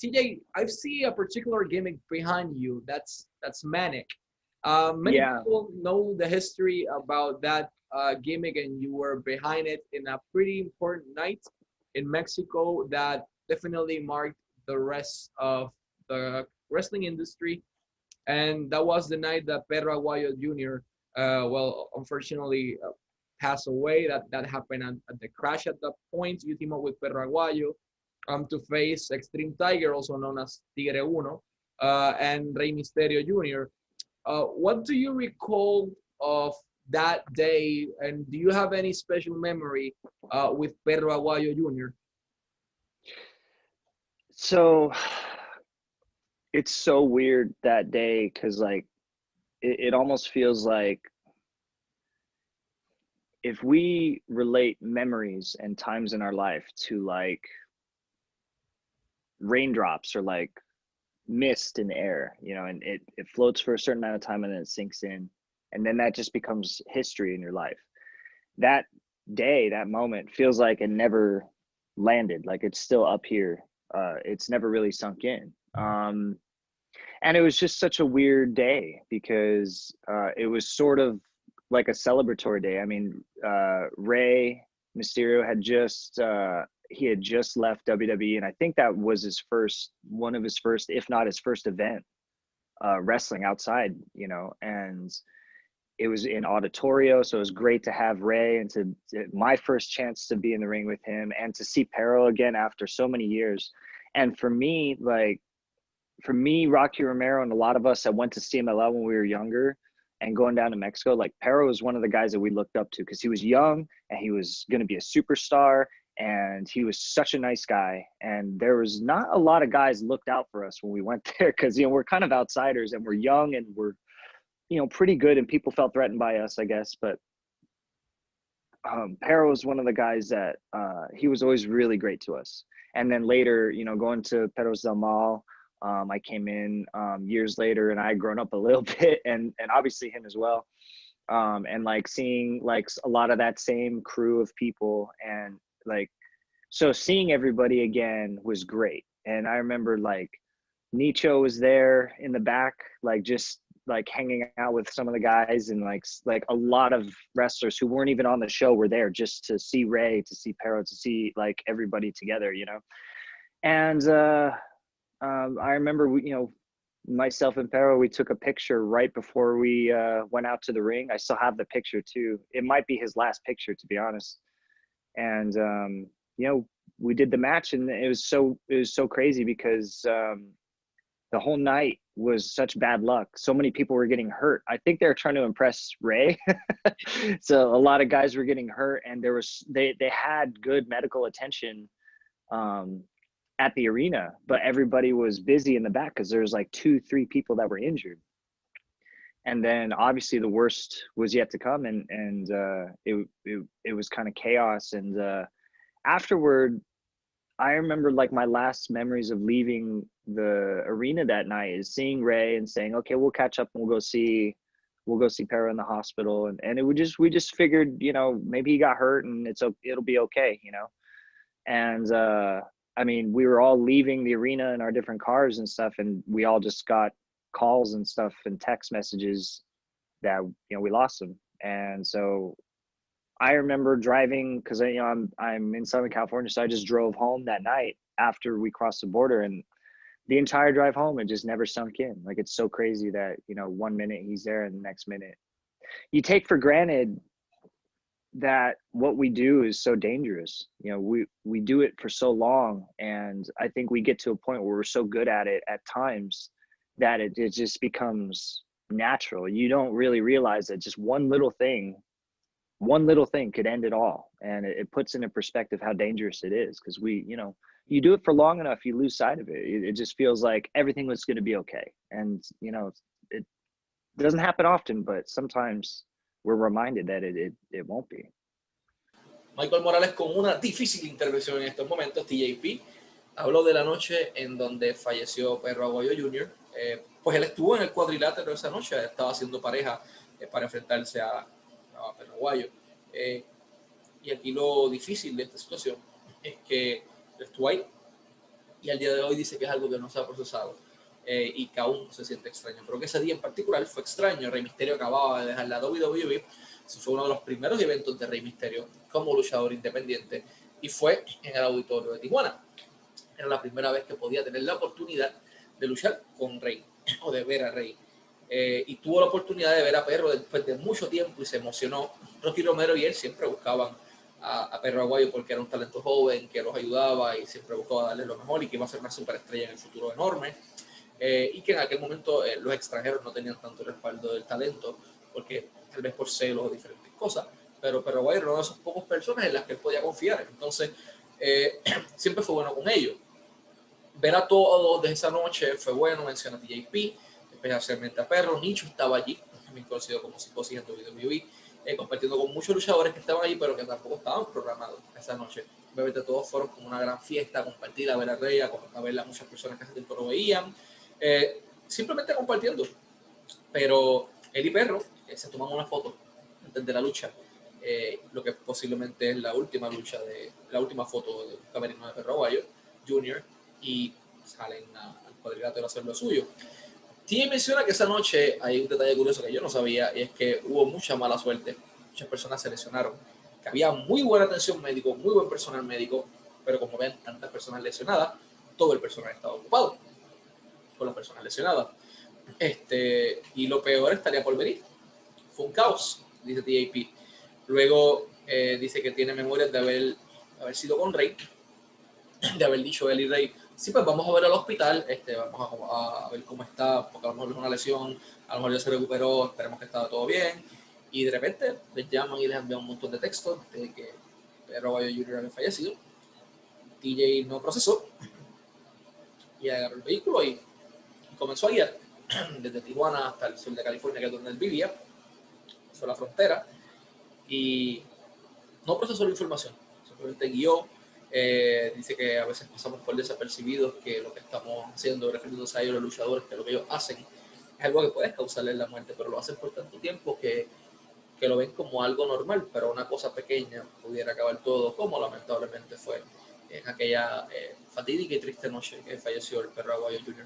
TJ, I see a particular gimmick behind you. That's manic. Many Yeah. people know the history about that gimmick, and you were behind it in a pretty important night in Mexico that definitely marked the rest of the wrestling industry. And that was the night that Perro Aguayo Jr. Well, unfortunately, passed away. That happened at the crash. At that point, you team up with Perro Aguayo to face Extreme Tiger, also known as Tigre Uno, and Rey Mysterio Jr. What do you recall of that day, and do you have any special memory with Perro Aguayo Jr.? So it's so weird that day because like it almost feels like if we relate memories and times in our life to like raindrops or like mist in the air, you know, and it floats for a certain amount of time and then it sinks in. And then that just becomes history in your life. That day, that moment feels like it never landed, like it's still up here. It's never really sunk in. And it was just such a weird day because it was sort of like a celebratory day. I mean, Rey Mysterio had just he had just left WWE, and I think that was one of his first, if not his first event wrestling outside, you know, and it was in Auditorio, so it was great to have Rey and to my first chance to be in the ring with him and to see Perro again after so many years. And for me, Rocky Romero and a lot of us that went to CMLL when we were younger and going down to Mexico, like Perro was one of the guys that we looked up to because he was young and he was going to be a superstar and he was such a nice guy. And there was not a lot of guys looked out for us when we went there because, you know, we're kind of outsiders and we're young and we're, you know, pretty good and people felt threatened by us, I guess. But Perro was one of the guys that he was always really great to us. And then later, you know, going to Perros del Mal, I came in years later and I had grown up a little bit and obviously him as well. And like seeing like a lot of that same crew of people and like, so seeing everybody again was great. And I remember like Nicho was there in the back, like just like hanging out with some of the guys and like a lot of wrestlers who weren't even on the show were there just to see Rey, to see Perro, to see like everybody together, you know. And I remember you know, myself and Perro, we took a picture right before we went out to the ring. I still have the picture too. It might be his last picture, to be honest. And you know, we did the match and it was so crazy because the whole night was such bad luck. So many people were getting hurt. I think they were trying to impress Rey. So a lot of guys were getting hurt and they had good medical attention at the arena, but everybody was busy in the back because there was like 2-3 people that were injured. And then obviously the worst was yet to come and it was kind of chaos. And afterward, I remember like my last memories of leaving the arena that night is seeing Rey and saying, okay, we'll catch up and we'll go see Perro in the hospital. And we just figured, you know, maybe he got hurt and it'll be okay, you know? And I mean, we were all leaving the arena in our different cars and stuff. And we all just got calls and stuff and text messages that, you know, we lost him. And so I remember driving because you know I'm in Southern California, so I just drove home that night after we crossed the border, and the entire drive home it just never sunk in. Like it's so crazy that, you know, 1 minute he's there and the next minute you take for granted that what we do is so dangerous. You know, we do it for so long, and I think we get to a point where we're so good at it at times that it just becomes natural. You don't really realize that just one little thing could end it all. And it puts into perspective how dangerous it is because you know, you do it for long enough, you lose sight of it. It just feels like everything was going to be okay. And, you know, it doesn't happen often, but sometimes we're reminded that it won't be. Michael Morales con una difícil intervención en estos momentos. TJP habló de la noche en donde falleció Perro Aguayo Jr. Pues él estuvo en el cuadrilátero esa noche, estaba haciendo pareja para enfrentarse a Perro Aguayo. Y aquí lo difícil de esta situación es que él estuvo ahí, y al día de hoy dice que es algo que no se ha procesado y que aún se siente extraño. Pero que ese día en particular fue extraño. Rey Mysterio acababa de dejar la WWE. Ese fue uno de los primeros eventos de Rey Mysterio como luchador independiente y fue en el auditorio de Tijuana. Era la primera vez que podía tener la oportunidad de luchar con Rey o de ver a Rey. Y tuvo la oportunidad de ver a Perro después de mucho tiempo y se emocionó. Rocky Romero y él siempre buscaban a Perro Aguayo porque era un talento joven que los ayudaba y siempre buscaba darle lo mejor y que iba a ser una superestrella en el futuro enorme. Y que en aquel momento los extranjeros no tenían tanto respaldo del talento porque tal vez por celos o diferentes cosas, pero Perro Aguayo era una de esas pocas personas en las que él podía confiar. Entonces siempre fue bueno con ellos. Ver a todos de esa noche fue bueno. Menciona a TJP, especialmente a Perro. Nicho estaba allí, también conocido como Psicosis en WWE, compartiendo con muchos luchadores que estaban allí, pero que tampoco estaban programados esa noche. Obviamente todos fueron como una gran fiesta, a compartir, a ver a Rey, a ver a muchas personas que hace tiempo no veían, simplemente compartiendo. Pero él y Perro se toman una foto antes de la lucha, lo que posiblemente es la última lucha, la última foto de camerino de Perro Aguayo Jr., y salen al cuadrilátero a hacer lo suyo. TJ menciona que esa noche hay un detalle curioso que yo no sabía, y es que hubo mucha mala suerte. Muchas personas se lesionaron, que había muy buena atención médico, muy buen personal médico, pero como ven, tantas personas lesionadas, todo el personal estaba ocupado con las personas lesionadas. Y lo peor estaría por venir. Fue un caos, dice TJP. Luego dice que tiene memorias de haber sido con Rey, de haber dicho él y Rey, sí, pues vamos a ver al hospital, vamos a ver cómo está, porque a lo mejor es una lesión, a lo mejor ya se recuperó, esperemos que estaba todo bien. Y de repente les llaman y les envían un montón de textos de que Perro Aguayo Jr. había fallecido. TJ no procesó y agarró el vehículo y comenzó a guiar desde Tijuana hasta el sur de California, que es donde él vivía, fue la frontera, y no procesó la información, simplemente guió. Dice que a veces pasamos por desapercibidos, que lo que estamos haciendo, refiriéndose a ellos, los luchadores, que lo que ellos hacen es algo que puede causarles la muerte, pero lo hacen por tanto tiempo que lo ven como algo normal, pero una cosa pequeña pudiera acabar todo, como lamentablemente fue en aquella fatídica y triste noche que falleció el Perro Aguayo Jr.